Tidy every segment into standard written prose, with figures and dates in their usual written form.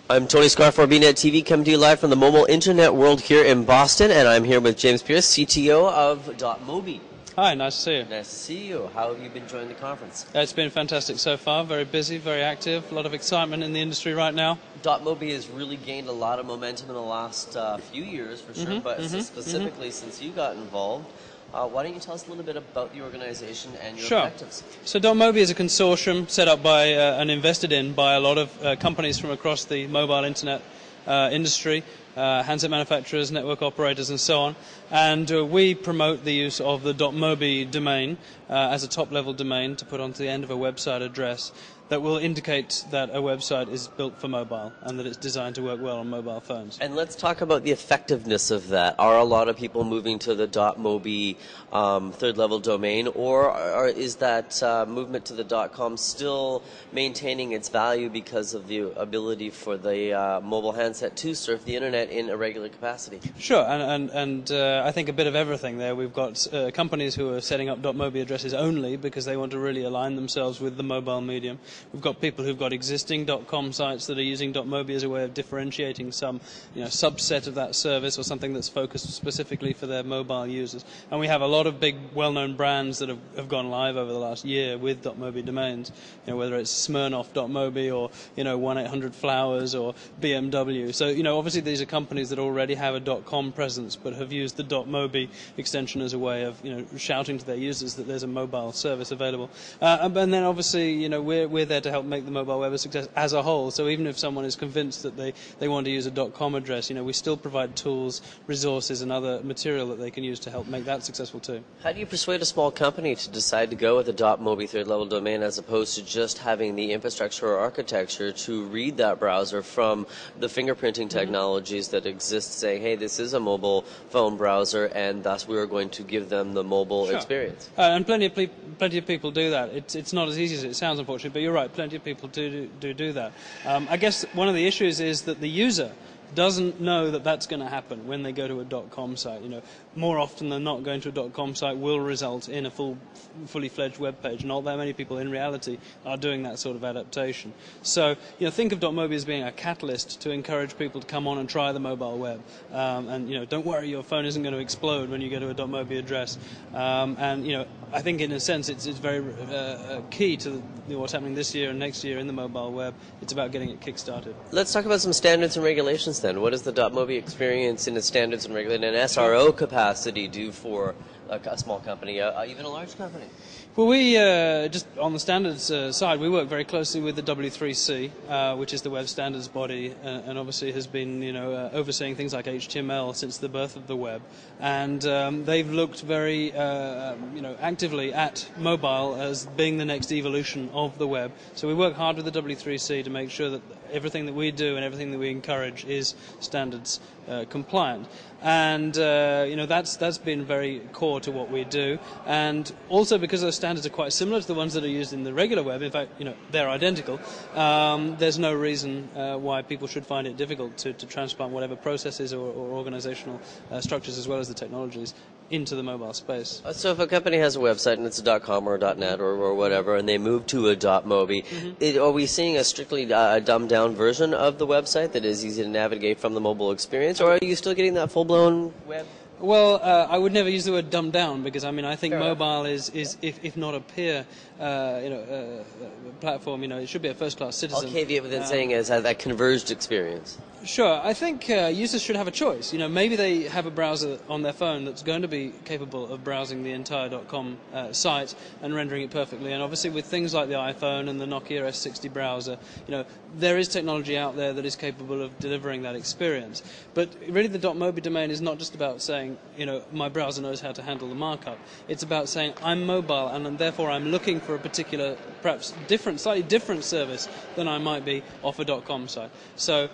I'm Tony Scar for BNet TV, coming to you live from the mobile internet world here in Boston, and I'm here with James Pearce, CTO of dotMobi. Hi, nice to see you. Nice to see you. How have you been enjoying the conference? It's been fantastic so far, very busy, very active, a lot of excitement in the industry right now. dotMobi has really gained a lot of momentum in the last few years, for sure, but specifically since you got involved. Why don't you tell us a little bit about the organization and your objectives? So dotMobi is a consortium set up by and invested in by a lot of companies from across the mobile internet industry, handset manufacturers, network operators, and so on. And we promote the use of the dotMobi domain as a top-level domain to put onto the end of a website address that will indicate that a website is built for mobile and that it's designed to work well on mobile phones. And let's talk about the effectiveness of that. Are a lot of people moving to the dotMobi third-level domain, or is that movement to the .com still maintaining its value because of the ability for the mobile handset to surf the internet in a regular capacity? Sure, and I think a bit of everything there. We've got companies who are setting up dotMobi addresses only because they want to really align themselves with the mobile medium. We've got people who've got existing .com sites that are using dotMobi as a way of differentiating some subset of that service or something that's focused specifically for their mobile users. And we have a lot of big well-known brands that have gone live over the last year with dotMobi domains, whether it's Smirnoff.mobi or 1-800-Flowers or BMW. So obviously these are companies that already have a .com presence but have used the dotMobi extension as a way of shouting to their users that there's a mobile service available. And then obviously we're there to help make the mobile web a success as a whole. So even if someone is convinced that they want to use a .com address, we still provide tools, resources, and other material that they can use to help make that successful too. How do you persuade a small company to decide to go with a dotMobi third-level domain as opposed to just having the infrastructure or architecture to read that browser from the fingerprinting technologies that exist, saying, hey, this is a mobile phone browser, and thus we are going to give them the mobile experience? And plenty of people do that. It's not as easy as it sounds, unfortunately, but you're right, plenty of people do that. I guess one of the issues is that the user doesn't know that that's going to happen when they go to a .com site. More often than not, going to a .com site will result in a fully fledged web page. Not that many people in reality are doing that sort of adaptation. So think of dotMobi as being a catalyst to encourage people to come on and try the mobile web. And don't worry, your phone isn't going to explode when you go to a dotMobi address. And I think in a sense it's very key to what's happening this year and next year in the mobile web. It's about getting it kick-started. Let's talk about some standards and regulations then. What does the dotMobi experience in a standards and regulated and SRO capacity do for a small company, even a large company? Well, we just on the standards side, we work very closely with the W3C, which is the web standards body, and obviously has been overseeing things like HTML since the birth of the web. And they've looked very actively at mobile as being the next evolution of the web. So we work hard with the W3C to make sure that everything that we do and everything that we encourage is standards compliant. And that's been very core to what we do. And also because those standards are quite similar to the ones that are used in the regular web, in fact they're identical, there's no reason why people should find it difficult to transplant whatever processes or organizational structures as well as the technologies into the mobile space. So if a company has a website and it's a .com or a .net or whatever, and they move to a dotMobi, are we seeing a strictly dumbed-down version of the website that is easy to navigate from the mobile experience, or are you still getting that full-blown web? Well, I would never use the word dumbed down because I think mobile is if not a peer platform, it should be a first-class citizen. I'll caveat within saying is that converged experience. Sure, I think users should have a choice. Maybe they have a browser on their phone that's going to be capable of browsing the entire .com site and rendering it perfectly. And obviously, with things like the iPhone and the Nokia S60 browser, there is technology out there that is capable of delivering that experience. But really, the .mobi domain is not just about saying, my browser knows how to handle the markup. It's about saying I'm mobile and therefore I'm looking for a particular, perhaps slightly different service than I might be off a .com site. So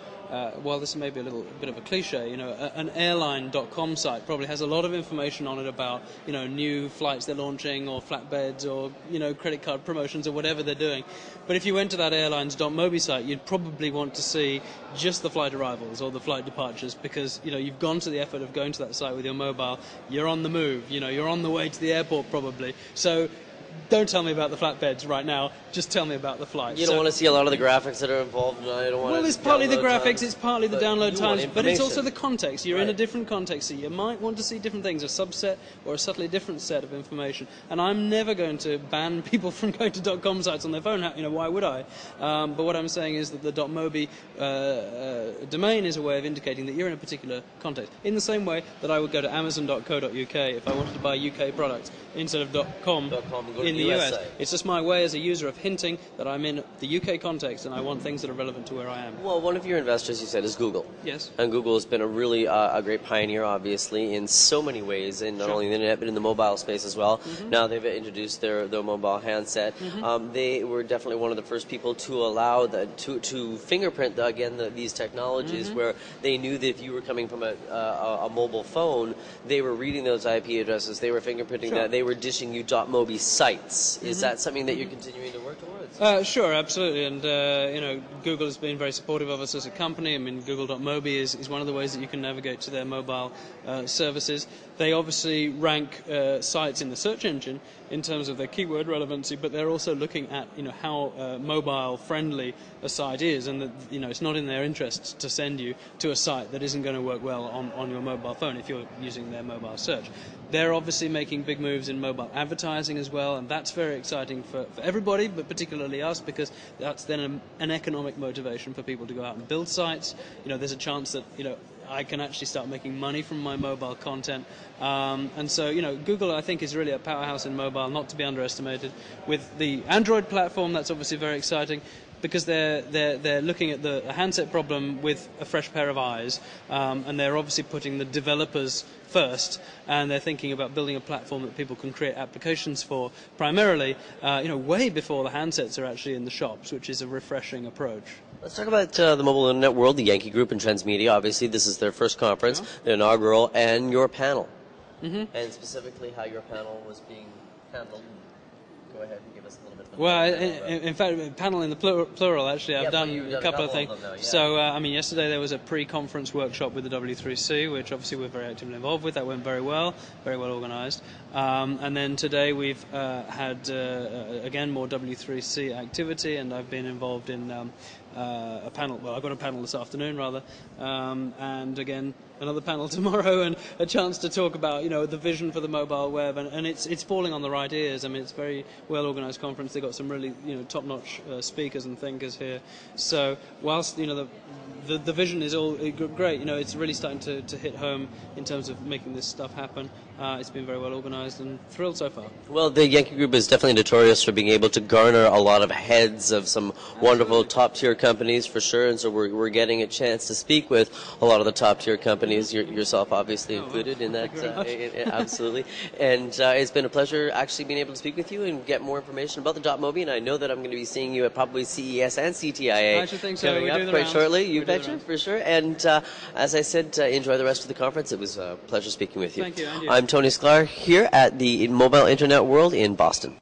while this may be a little bit of a cliche, an airline.com site probably has a lot of information on it about, new flights they're launching or flatbeds or, credit card promotions or whatever they're doing. But if you went to that airlines.mobi site, you'd probably want to see just the flight arrivals or the flight departures because, you've gone to the effort of going to that site with your mobile. You're on the move, you're on the way to the airport probably. So don't tell me about the flatbeds right now. Just tell me about the flights. You don't want to see a lot of the graphics that are involved. I don't want well, it's partly the graphics, it's partly the download times, but it's also the context. You're in a different context, so you might want to see different things, a subset or a subtly different set of information. And I'm never going to ban people from going to .com sites on their phone. Why would I? But what I'm saying is that the .mobi domain is a way of indicating that you're in a particular context. In the same way that I would go to amazon.co.uk if I wanted to buy UK products instead of .com in the US. It's just my way as a user of hinting that I'm in the UK context and I want things that are relevant to where I am. Well, one of your investors, you said, is Google. Yes. And Google has been a really a great pioneer, obviously, in so many ways, in not only the internet but in the mobile space as well. Now they've introduced their mobile handset. They were definitely one of the first people to allow to fingerprint these technologies, where they knew that if you were coming from a mobile phone, they were reading those IP addresses, they were fingerprinting that, they were dishing you .mobi sites. Is that something that you're continuing to work towards? Sure, absolutely. And Google has been very supportive of us as a company. I mean, Google.mobi is one of the ways that you can navigate to their mobile services. They obviously rank sites in the search engine in terms of their keyword relevancy, but they're also looking at how mobile friendly a site is, and that it's not in their interests to send you to a site that isn't going to work well on your mobile phone if you're using their mobile search. They're obviously making big moves in mobile advertising as well, and that's very exciting for everybody, but particularly us, because that's then an economic motivation for people to go out and build sites. There's a chance that I can actually start making money from my mobile content. And so, Google, I think, is really a powerhouse in mobile, not to be underestimated. With the Android platform, that's obviously very exciting, because they're looking at the handset problem with a fresh pair of eyes, and they're obviously putting the developers first, and they're thinking about building a platform that people can create applications for, primarily, way before the handsets are actually in the shops, which is a refreshing approach. Let's talk about the mobile internet world, the Yankee Group and Transmedia. Obviously, this is their first conference, the inaugural, and your panel, and specifically how your panel was being handled. Go ahead and give us a little bit of Well, in fact, panel in the plural, actually. I've done a couple of things. So, yesterday there was a pre-conference workshop with the W3C, which obviously we're very actively involved with. That went very well organised. And then today we've had, again, more W3C activity, and I've been involved in a panel. Well, I've got a panel this afternoon, rather, and again another panel tomorrow, and a chance to talk about the vision for the mobile web, and it's falling on the right ears. I mean, it's a very well organised conference. They've got some really top-notch speakers and thinkers here. So whilst the vision is all great, it's really starting to hit home in terms of making this stuff happen. It's been very well organised, and thrilled so far. Well, the Yankee Group is definitely notorious for being able to garner a lot of heads of some wonderful top-tier companies, for sure, and so we're getting a chance to speak with a lot of the top-tier companies, yourself obviously included in that. Absolutely. And it's been a pleasure actually being able to speak with you and get more information about the .mobi, and I know that I'm going to be seeing you at probably CES and CTIA I should think so. coming up quite shortly. You betcha, for sure. And as I said, enjoy the rest of the conference. It was a pleasure speaking with you. Thank you, and you. I'm Tony Sklar here at the Mobile Internet World in Boston.